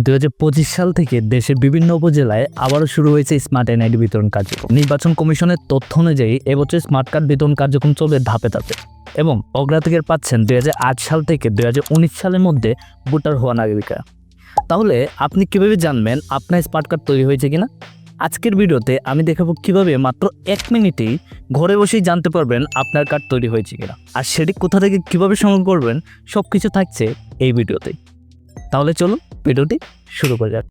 2025 সাল থেকে দেশের বিভিন্ন উপজেলায় আবারও শুরু হয়েছে স্মার্ট এনআইডি বিতরণ কার্যক্রম। নির্বাচন কমিশনের তথ্য অনুযায়ী এবছর স্মার্ট কার্ড বিতরণ কার্যক্রম চলবে ধাপে ধাপে এবং অগ্রাধিকার পাচ্ছেন 2008 সাল থেকে 2019 সালের মধ্যে ভোটার হওয়া নাগরিকরা। তাহলে আপনি কিভাবে জানবেন আপনার স্মার্ট কার্ড তৈরি হয়েছে কিনা? আজকের ভিডিওতে আমি দেখাবো কিভাবে মাত্র 1 মিনিটেই ঘরে বসেই জানতে পারবেন আপনার কার্ড তৈরি হয়েছে কিনা, আর সেটি কোথা থেকে কিভাবে সংগ্রহ করবেন সব কিছু থাকছে এই ভিডিওতে। তাহলে চলুন ভিডিওটি শুরু করা যাক।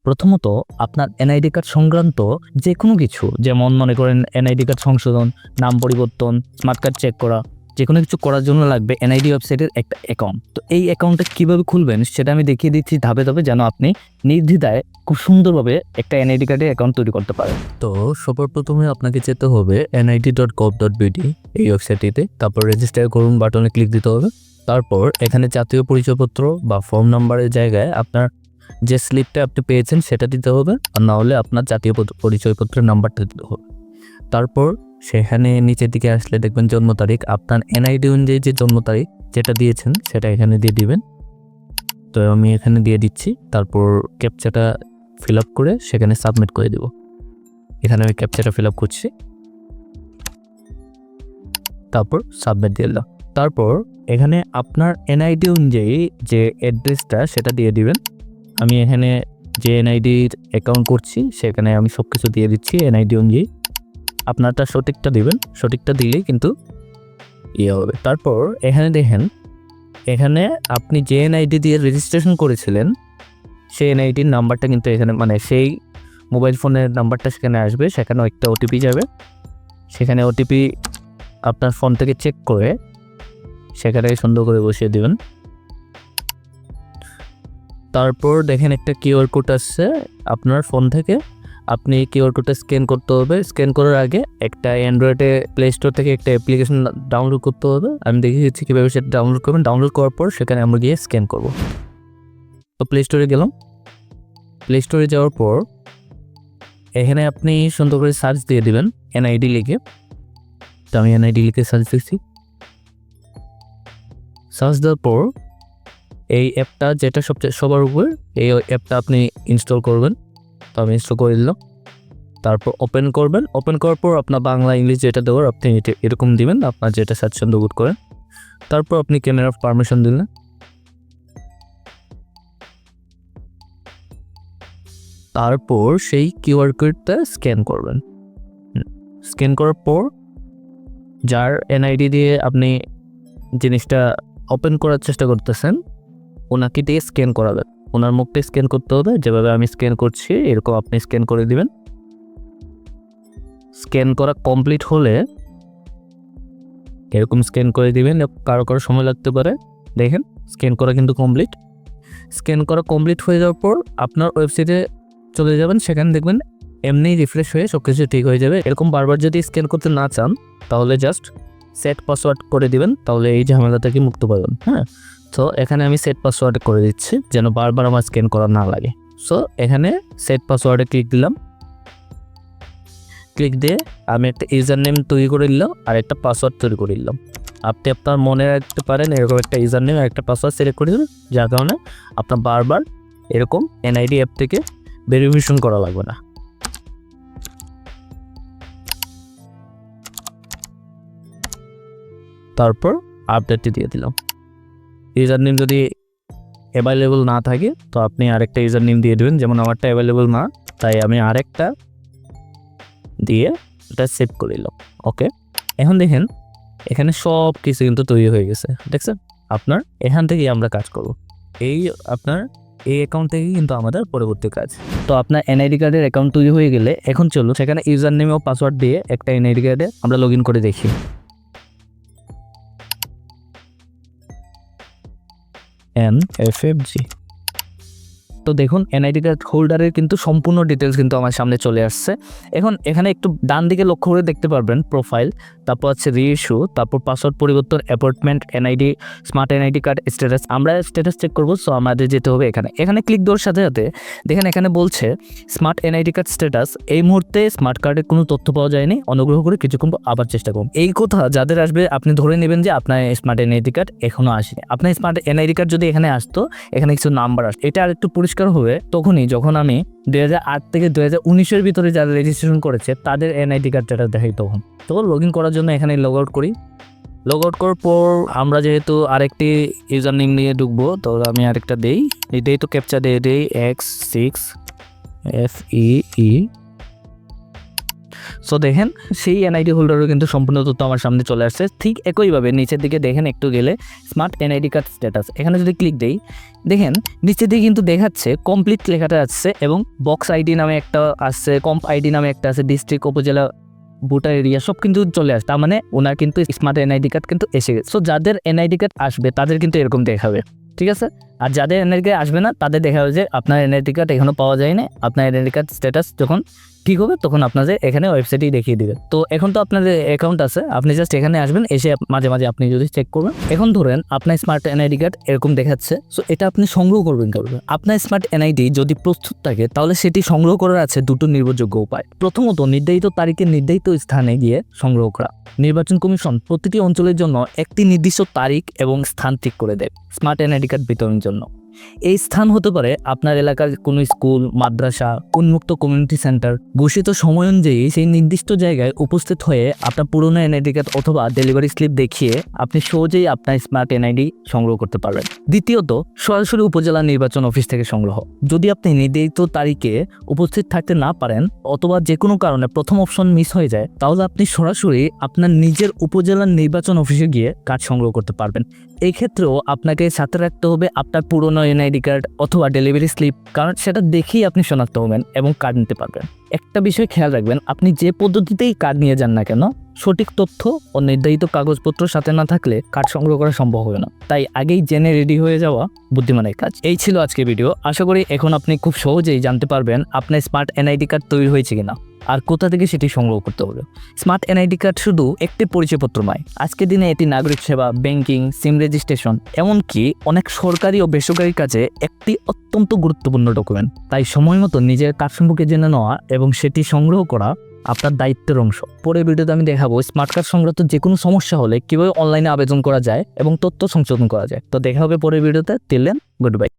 প্রথমত আপনার এনআইডি কার্ড সংক্রান্ত যে কোনো কিছু, যেমন মনে করেন এনআইডি কার্ড সংশোধন, নাম পরিবর্তন, স্মার্ট কার্ড চেক করা, যে কোনো কিছু করার জন্য লাগবে এনআইডি ওয়েবসাইটের একটা অ্যাকাউন্ট। তো এই অ্যাকাউন্টটা কীভাবে খুলবেন সেটা আমি দেখিয়ে দিচ্ছি ধাপে ধাপে, যেন আপনি নির্দ্বিধায় খুব সুন্দরভাবে একটা এনআইডি কার্ডের অ্যাকাউন্ট তৈরি করতে পারেন। তো সবার প্রথমে আপনাকে যেতে হবে nid.gov.bd এই ওয়েবসাইটটিতে, তারপর রেজিস্টার করুন বাটনে ক্লিক দিতে হবে। তারপর এখানে জাতীয় পরিচয়পত্র বা ফর্ম নাম্বারের জায়গায় আপনার যে স্লিপটা আপনি পেয়েছেন সেটা দিতে হবে, আর না হলে আপনার জাতীয় পরিচয়পত্রের নাম্বারটা দিতে হবে। তারপর সেখানে নিচের দিকে আসলে দেখবেন জন্ম তারিখ, আপনার এনআইডি অনুযায়ী যে জন্ম তারিখ যেটা দিয়েছেন সেটা এখানে দিয়ে দিবেন। তো আমি এখানে দিয়ে দিচ্ছি। তারপর ক্যাপচাটা ফিল আপ করে সেখানে সাবমিট করে দেব। এখানে আমি ক্যাপচাটা ফিল আপ করছি, তারপর সাবমিট দিয়ে দিলাম। তারপর এখানে আপনার এনআইডি অনুযায়ী যে অ্যাড্রেসটা সেটা দিয়ে দিবেন। আমি এখানে যে এনআইডির অ্যাকাউন্ট করছি সেখানে আমি সব কিছু দিয়ে দিচ্ছি এনআইডি অনুযায়ী। আপনারটা সঠিকটা দিবেন, সঠিকটা দিলেই কিন্তু ইয়ে হবে। তারপর এখানে দেখেন, এখানে আপনি যে এনআইডি দিয়ে রেজিস্ট্রেশন করেছিলেন সেই এনআইডির নাম্বারটা কিন্তু এখানে, মানে সেই মোবাইল ফোনের নাম্বারটা সেখানে আসবে। সেখানে একটা ওটিপি যাবে, সেখানে ওটিপি আপনার ফোন থেকে চেক করে সেখানে সুন্দর করে বসিয়ে দেবেন। তারপর দেখেন একটা কিউআর কোড আসছে আপনার ফোন থেকে, আপনি কিউআর কোডটা স্ক্যান করতে হবে। স্ক্যান করার আগে একটা অ্যান্ড্রয়েডে প্লে স্টোর থেকে একটা অ্যাপ্লিকেশন ডাউনলোড করতে হবে। আমি দেখিয়ে দিচ্ছি কীভাবে সেটা ডাউনলোড করবেন। ডাউনলোড করার পর সেখানে আমরা গিয়ে স্ক্যান করব। তো প্লে স্টোরে গেলাম। প্লে স্টোরে যাওয়ার পর এখানে আপনি সুন্দর করে সার্চ দিয়ে দেবেন এনআইডি লিখে। তো আমি এনআইডি লিখে সার্চ দিচ্ছি। সার্চ দেওয়ার পর এই অ্যাপটা যেটা সবচেয়ে সবার উপর, এই অ্যাপটা আপনি ইনস্টল করবেন। তো আমি ইনস্টল করে দিলাম। তারপর ওপেন করবেন। ওপেন করার পর আপনার বাংলা ইংলিশ যেটা দেওয়ার আপনি এরকম দিবেন, আপনার যেটা স্বাচ্ছন্দ্য বোধ করেন। তারপর আপনি ক্যামেরার পারমিশন দিলেন। তারপর সেই কিউআর কোডটা স্ক্যান করবেন। স্ক্যান করার পর যার এনআইডি দিয়ে আপনি জিনিসটা ওপেন করার চেষ্টা করতেছেন ওনাকে দিয়ে স্ক্যান করাবেন। ওনার মুখটা স্ক্যান করতে হবে, যেভাবে আমি স্ক্যান করছি এরকম আপনি স্ক্যান করে দিবেন। স্ক্যান করা কমপ্লিট হলে এরকম স্ক্যান করে দিবেন। কারো কারো সময় লাগতে পারে। দেখেন স্ক্যান করা কিন্তু কমপ্লিট। স্ক্যান করা কমপ্লিট হয়ে যাওয়ার পর আপনার ওয়েবসাইটে চলে যাবেন। সেখানে দেখবেন এমনি রিফ্রেশ হয়ে সব কিছু ঠিক হয়ে যাবে। এরকম বারবার যদি স্ক্যান করতে না চান তাহলে জাস্ট সেট পাসওয়ার্ড করে দিবেন, তাহলে এই ঝামেলা থেকে মুক্ত পাবেন। হ্যাঁ, তো এখানে আমি সেট পাসওয়ার্ড করে দিচ্ছি যেন বারবার আমার স্ক্যান করা না লাগে। সো এখানে সেট পাসওয়ার্ডে ক্লিক দিলাম। ক্লিক দিয়ে আমি একটা ইউজার নেম তৈরি করে দিলাম আর একটা পাসওয়ার্ড তৈরি করে দিলাম। আপনি আপনার মনে রাখতে পারেন এরকম একটা ইউজার নেম আর একটা পাসওয়ার্ড সিলেক্ট করে দিন, যার কারণে আপনার বারবার এরকম এনআইডি অ্যাপ থেকে ভেরিফিকেশন করা লাগবে না। তারপর আপডেটটি দিয়ে দিলাম। ইউজার নেম যদি অ্যাভেলেবল না থাকে তো আপনি আরেকটা ইউজার নেম দিয়ে দেবেন। যেমন আমারটা অ্যাভেলেবল না, তাই আমি আরেকটা দিয়ে এটা সেভ করে দিলাম। ওকে, এখন দেখেন এখানে সব কিছু কিন্তু তৈরি হয়ে গেছে। দেখছেন, আপনার এখান থেকেই আমরা কাজ করব। এই আপনার এই অ্যাকাউন্ট থেকে কিন্তু আমাদের পরবর্তী কাজ। তো আপনার এনআইডি কার্ডের অ্যাকাউন্ট তৈরি হয়ে গেলে এখন চলুন সেখানে ইউজার নেম ও পাসওয়ার্ড দিয়ে একটা এনআইডি কার্ডে আমরা লগ ইন করে দেখি। NFFG তো দেখুন এনআইডি কার্ড হোল্ডারের কিন্তু সম্পূর্ণ ডিটেলস কিন্তু আমার সামনে চলে আসছে। এখন এখানে একটু ডান দিকে লক্ষ্য করে দেখতে পারবেন প্রোফাইল, তারপর হচ্ছে রিইস্যু, তারপর পাসওয়ার্ড পরিবর্তন, appointment, NID, smart NID card status. আমরা স্ট্যাটাস চেক করবো, সো আমাদের যেতে হবে এখানে ক্লিক দেওয়ার সাথে সাথে দেখেন এখানে বলছে স্মার্ট এনআইডি কার্ড স্ট্যাটাস। এই মুহূর্তে স্মার্ট কার্ডের কোনো তথ্য পাওয়া যায়নি, অনুগ্রহ করে কিছুক্ষণ আবার চেষ্টা করুন। এই কথা যাদের আসবে আপনি ধরে নেবেন যে আপনার স্মার্ট এনআইডি কার্ড এখনো আসেনি। আপনার স্মার্ট এনআইডি কার্ড যদি এখানে আসতো, এখানে কিছু নাম্বার আসতো, এটা আর একটু পরিষ্কার হবে তখনই যখন আমি 2008 থেকে 2019-এর ভিতরে যারা রেজিস্ট্রেশন করেছে তাদের এনআইডি কার্ডটা দেখাই তখন। তো লগ ইন করার জন্য এখানে লগ আউট করি। লগ আউট করার পর আমরা যেহেতু আরেকটি ইউজার নেম নিয়ে ঢুকবো, তো আমি আরেকটা দেই, এটাই তো ক্যাপচা দেই X6FEE। সো দেখেন সেই এনআইডি হোল্ডারও কিন্তু সম্পূর্ণ তথ্য আমার সামনে চলে আসছে। ঠিক একইভাবে নিচের দিকে দেখেন একটু গেলে স্মার্ট এনআইডি কার্ড স্ট্যাটাস, এখানে যদি ক্লিক দেই দেখেন নিচের দিকে কিন্তু দেখাচ্ছে কমপ্লিট লেখাটা আসছে এবং বক্স আইডি নামে একটা আসছে, কম্প আইডি নামে একটা আছে, ডিস্ট্রিক্ট, উপজেলা, ভোটার এরিয়া সব কিন্তু চলে আসে। তার মানে ওনার কিন্তু স্মার্ট এনআইডি কার্ড কিন্তু এসে গেছে। সো যাদের এনআইডি কার্ড আসবে তাদের কিন্তু এরকম দেখাবে, ঠিক আছে। আর যাদের এনআইডি কার্ড আসবে না তাদের দেখা হবে যে আপনার এনআইডি কার্ড এখনও পাওয়া যায়নি। আপনার এনআইডি কার্ড স্ট্যাটাস যখন ঠিক হবে তখন আপনাদের এখানে ওয়েবসাইটেই দেখিয়ে দিবে। তো এখন তো আপনাদের অ্যাকাউন্ট আছে, আপনি জাস্ট এখানে আসবেন, এসে মাঝে মাঝে আপনি যদি চেক করবেন। এখন ধরেন আপনার স্মার্ট এনআইডি কার্ড এরকম দেখাচ্ছে, সো এটা আপনি সংগ্রহ করবেন কীভাবে? আপনার স্মার্ট এনআইডি যদি প্রস্তুত থাকে তাহলে সেটি সংগ্রহ করার আছে দুটো নির্ভরযোগ্য উপায়। প্রথমত নির্ধারিত তারিখে নির্ধারিত স্থানে গিয়ে সংগ্রহ করা। নির্বাচন কমিশন প্রতিটি অঞ্চলের জন্য একটি নির্দিষ্ট তারিখ এবং স্থান ঠিক করে দেয় স্মার্ট এনআইডি কার্ড বিতরণের জন্য। এই স্থান হতে পারে আপনার এলাকার কোনো স্কুল, মাদ্রাসা, উন্মুক্ত কমিউনিটি সেন্টার। ঘোষিত সময় অনুযায়ী সেই নির্দিষ্ট জায়গায় উপস্থিত হয়ে আপনার পুরনো এনআইডি কার্ড অথবা ডেলিভারি স্লিপ দেখিয়ে আপনি সহজেই আপনার স্মার্ট এনআইডি সংগ্রহ করতে পারবেন। দ্বিতীয়ত, সরাসরি উপজেলা নির্বাচন অফিস থেকে সংগ্রহ। যদি আপনি নির্ধারিত তারিখে উপস্থিত থাকতে না পারেন অথবা যে কোনো কারণে প্রথম অপশন মিস হয়ে যায়, তাহলে আপনি সরাসরি আপনার নিজের উপজেলার নির্বাচন অফিসে গিয়ে কার্ড সংগ্রহ করতে পারবেন। এই ক্ষেত্রেও আপনাকে সাথে রাখতে হবে আপনার পুরনো এনআইডি কার্ড অথবা ডেলিভারি স্লিপ, কারণ সেটা দেখেই আপনি শনাক্ত হবেন এবং কার্ড নিতে পারবেন। একটা বিষয় খেয়াল রাখবেন, আপনি যে পদ্ধতিতেই কার্ড নিয়ে যান না কেন, সঠিক তথ্য ও নির্ধারিত কাগজপত্র সাথে না থাকলে কার্ড সংগ্রহ করা সম্ভব হবে না। তাই আগেই জেনে রেডি হয়ে যাওয়া বুদ্ধিমানের কাজ। এই ছিল আজকের ভিডিও। আশা করি এখন আপনি খুব সহজেই জানতে পারবেন আপনার স্মার্ট এনআইডি কার্ড তৈরি হয়েছে কিনা আর কোথা থেকে সেটি সংগ্রহ করতে হবে। স্মার্ট এনআইডি কার্ড শুধু একটি পরিচয়পত্র নয়, আজকের দিনে এটি নাগরিক সেবা, ব্যাংকিং, সিম রেজিস্ট্রেশন, এমনকি অনেক সরকারি ও বেসরকারি কাজে একটি অত্যন্ত গুরুত্বপূর্ণ ডকুমেন্ট। তাই সময় মতো নিজের কার্ড সম্পর্কে জেনে নেওয়া এবং সেটি সংগ্রহ করা আপনার দায়িত্বের অংশ। পরের ভিডিওতে আমি দেখাবো স্মার্ট কার্ড সংক্রান্ত যে কোনো সমস্যা হলে কীভাবে অনলাইনে আবেদন করা যায় এবং তথ্য সংশোধন করা যায়। তো দেখা হবে পরের ভিডিওতে। Till then, good by.